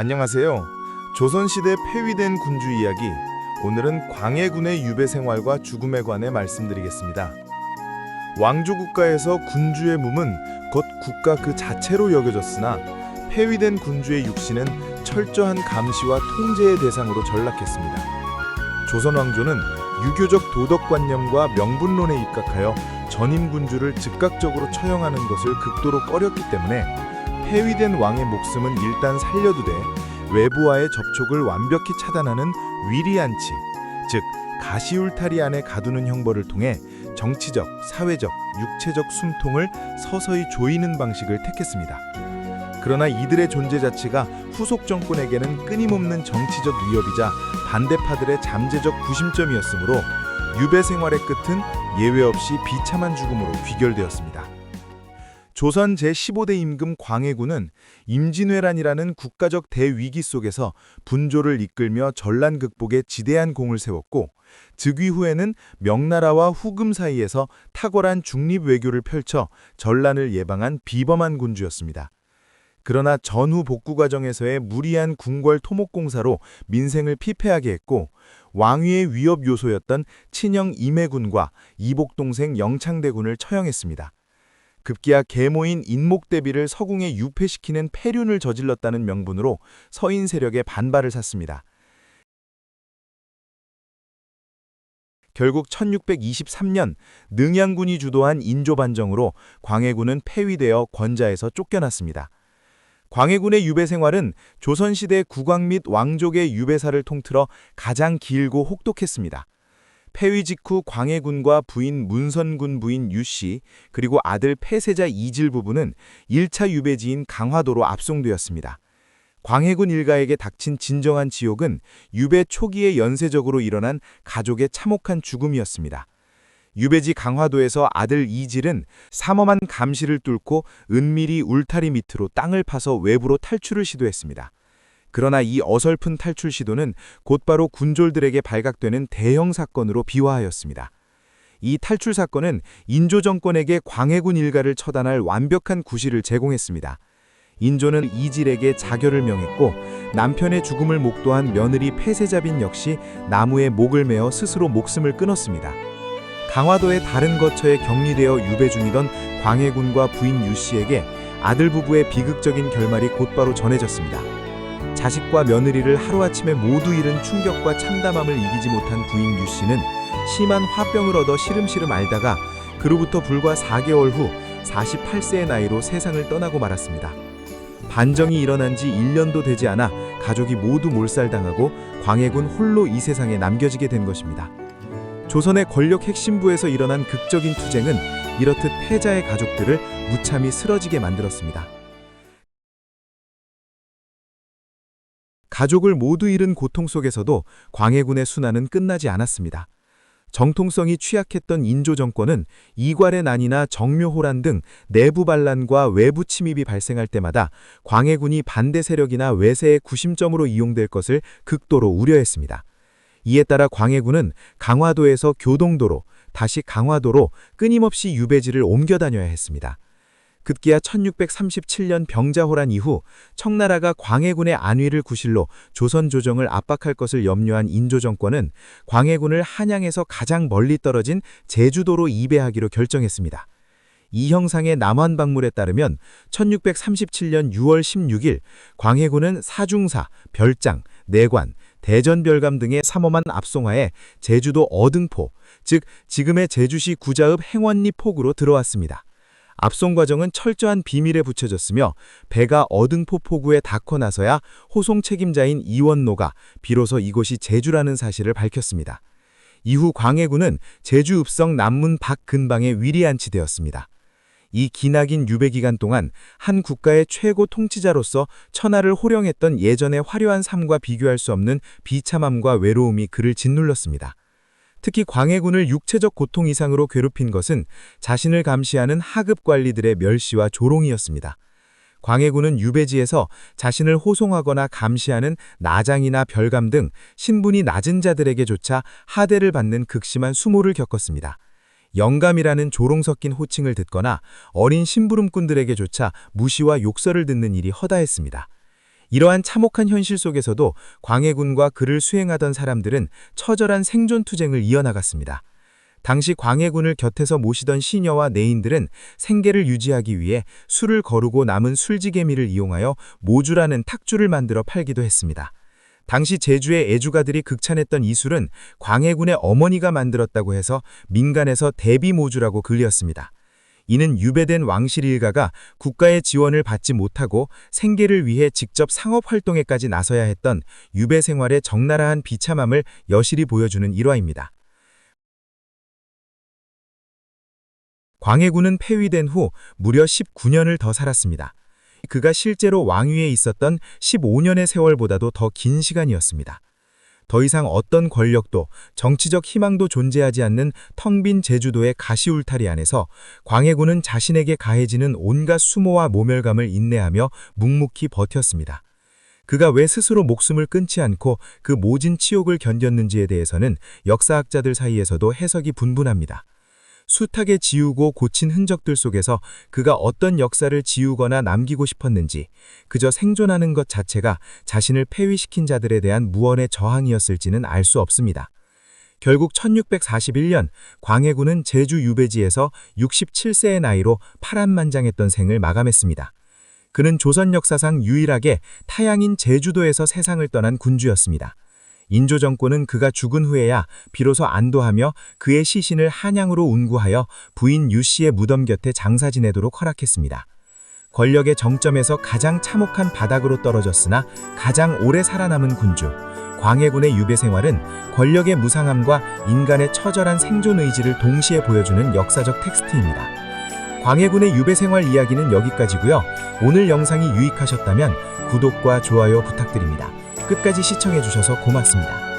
안녕하세요. 조선시대 폐위된 군주 이야기, 오늘은 광해군의 유배 생활과 죽음에 관해 말씀드리겠습니다. 왕조국가에서 군주의 몸은 곧 국가 그 자체로 여겨졌으나 폐위된 군주의 육신은 철저한 감시와 통제의 대상으로 전락했습니다. 조선 왕조는 유교적 도덕관념과 명분론에 입각하여 전임 군주를 즉각적으로 처형하는 것을 극도로 꺼렸기 때문에 폐위된 왕의 목숨은 일단 살려두되 외부와의 접촉을 완벽히 차단하는 위리안치, 즉 가시울타리 안에 가두는 형벌을 통해 정치적, 사회적, 육체적 숨통을 서서히 조이는 방식을 택했습니다. 그러나 이들의 존재 자체가 후속 정권에게는 끊임없는 정치적 위협이자 반대파들의 잠재적 구심점이었으므로 유배 생활의 끝은 예외 없이 비참한 죽음으로 귀결되었습니다. 조선 제15대 임금 광해군은 임진왜란이라는 국가적 대위기 속에서 분조를 이끌며 전란 극복에 지대한 공을 세웠고, 즉위 후에는 명나라와 후금 사이에서 탁월한 중립 외교를 펼쳐 전란을 예방한 비범한 군주였습니다. 그러나 전후 복구 과정에서의 무리한 궁궐 토목공사로 민생을 피폐하게 했고, 왕위의 위협 요소였던 친형 임해군과 이복동생 영창대군을 처형했습니다. 급기야 계모인 인목대비를 서궁에 유폐시키는 폐륜을 저질렀다는 명분으로 서인 세력의 반발을 샀습니다. 결국 1623년 능양군이 주도한 인조반정으로 광해군은 폐위되어 권자에서 쫓겨났습니다. 광해군의 유배 생활은 조선시대 국왕 및 왕족의 유배사를 통틀어 가장 길고 혹독했습니다. 폐위 직후 광해군과 부인 문선군 부인 유씨, 그리고 아들 폐세자 이질 부부는 1차 유배지인 강화도로 압송되었습니다. 광해군 일가에게 닥친 진정한 지옥은 유배 초기에 연쇄적으로 일어난 가족의 참혹한 죽음이었습니다. 유배지 강화도에서 아들 이질은 삼엄한 감시를 뚫고 은밀히 울타리 밑으로 땅을 파서 외부로 탈출을 시도했습니다. 그러나 이 어설픈 탈출 시도는 곧바로 군졸들에게 발각되는 대형 사건으로 비화하였습니다. 이 탈출 사건은 인조 정권에게 광해군 일가를 처단할 완벽한 구실을 제공했습니다. 인조는 이질에게 자결을 명했고, 남편의 죽음을 목도한 며느리 폐세자빈 역시 나무에 목을 메어 스스로 목숨을 끊었습니다. 강화도의 다른 거처에 격리되어 유배 중이던 광해군과 부인 유씨에게 아들 부부의 비극적인 결말이 곧바로 전해졌습니다. 자식과 며느리를 하루아침에 모두 잃은 충격과 참담함을 이기지 못한 부인 유씨는 심한 화병을 얻어 시름시름 앓다가 그로부터 불과 4개월 후 48세의 나이로 세상을 떠나고 말았습니다. 반정이 일어난 지 1년도 되지 않아 가족이 모두 몰살당하고 광해군 홀로 이 세상에 남겨지게 된 것입니다. 조선의 권력 핵심부에서 일어난 극적인 투쟁은 이렇듯 패자의 가족들을 무참히 쓰러지게 만들었습니다. 가족을 모두 잃은 고통 속에서도 광해군의 순환은 끝나지 않았습니다. 정통성이 취약했던 인조 정권은 이괄의 난이나 정묘호란 등 내부 반란과 외부 침입이 발생할 때마다 광해군이 반대 세력이나 외세의 구심점으로 이용될 것을 극도로 우려했습니다. 이에 따라 광해군은 강화도에서 교동도로, 다시 강화도로 끊임없이 유배지를 옮겨 다녀야 했습니다. 급기야 1637년 병자호란 이후 청나라가 광해군의 안위를 구실로 조선 조정을 압박할 것을 염려한 인조 정권은 광해군을 한양에서 가장 멀리 떨어진 제주도로 이배하기로 결정했습니다. 이 형상의 남환박물에 따르면 1637년 6월 16일 광해군은 사중사, 별장, 내관, 대전별감 등의 삼엄한 압송하에 제주도 어등포, 즉 지금의 제주시 구자읍 행원리 폭으로 들어왔습니다. 압송 과정은 철저한 비밀에 붙여졌으며 배가 어등포 포구에 닿고 나서야 호송 책임자인 이원노가 비로소 이곳이 제주라는 사실을 밝혔습니다. 이후 광해군은 제주 읍성 남문 박근방에 위리안치되었습니다. 이 기나긴 유배 기간 동안 한 국가의 최고 통치자로서 천하를 호령했던 예전의 화려한 삶과 비교할 수 없는 비참함과 외로움이 그를 짓눌렀습니다. 특히 광해군을 육체적 고통 이상으로 괴롭힌 것은 자신을 감시하는 하급 관리들의 멸시와 조롱이었습니다. 광해군은 유배지에서 자신을 호송하거나 감시하는 나장이나 별감 등 신분이 낮은 자들에게조차 하대를 받는 극심한 수모를 겪었습니다. 영감이라는 조롱 섞인 호칭을 듣거나 어린 심부름꾼들에게조차 무시와 욕설을 듣는 일이 허다했습니다. 이러한 참혹한 현실 속에서도 광해군과 그를 수행하던 사람들은 처절한 생존 투쟁을 이어나갔습니다. 당시 광해군을 곁에서 모시던 시녀와 내인들은 생계를 유지하기 위해 술을 거르고 남은 술지개미를 이용하여 모주라는 탁주를 만들어 팔기도 했습니다. 당시 제주의 애주가들이 극찬했던 이 술은 광해군의 어머니가 만들었다고 해서 민간에서 대비모주라고 불렸습니다. 이는 유배된 왕실 일가가 국가의 지원을 받지 못하고 생계를 위해 직접 상업활동에까지 나서야 했던 유배 생활의 적나라한 비참함을 여실히 보여주는 일화입니다. 광해군은 폐위된 후 무려 19년을 더 살았습니다. 그가 실제로 왕위에 있었던 15년의 세월보다도 더 긴 시간이었습니다. 더 이상 어떤 권력도 정치적 희망도 존재하지 않는 텅 빈 제주도의 가시울타리 안에서 광해군은 자신에게 가해지는 온갖 수모와 모멸감을 인내하며 묵묵히 버텼습니다. 그가 왜 스스로 목숨을 끊지 않고 그 모진 치욕을 견뎠는지에 대해서는 역사학자들 사이에서도 해석이 분분합니다. 숱하게 지우고 고친 흔적들 속에서 그가 어떤 역사를 지우거나 남기고 싶었는지, 그저 생존하는 것 자체가 자신을 폐위시킨 자들에 대한 무언의 저항이었을지는 알 수 없습니다. 결국 1641년 광해군은 제주 유배지에서 67세의 나이로 파란만장했던 생을 마감했습니다. 그는 조선 역사상 유일하게 타양인 제주도에서 세상을 떠난 군주였습니다. 인조 정권은 그가 죽은 후에야 비로소 안도하며 그의 시신을 한양으로 운구하여 부인 유씨의 무덤 곁에 장사 지내도록 허락했습니다. 권력의 정점에서 가장 참혹한 바닥으로 떨어졌으나 가장 오래 살아남은 군주, 광해군의 유배 생활은 권력의 무상함과 인간의 처절한 생존 의지를 동시에 보여주는 역사적 텍스트입니다. 광해군의 유배 생활 이야기는 여기까지고요. 오늘 영상이 유익하셨다면 구독과 좋아요 부탁드립니다. 끝까지 시청해주셔서 고맙습니다.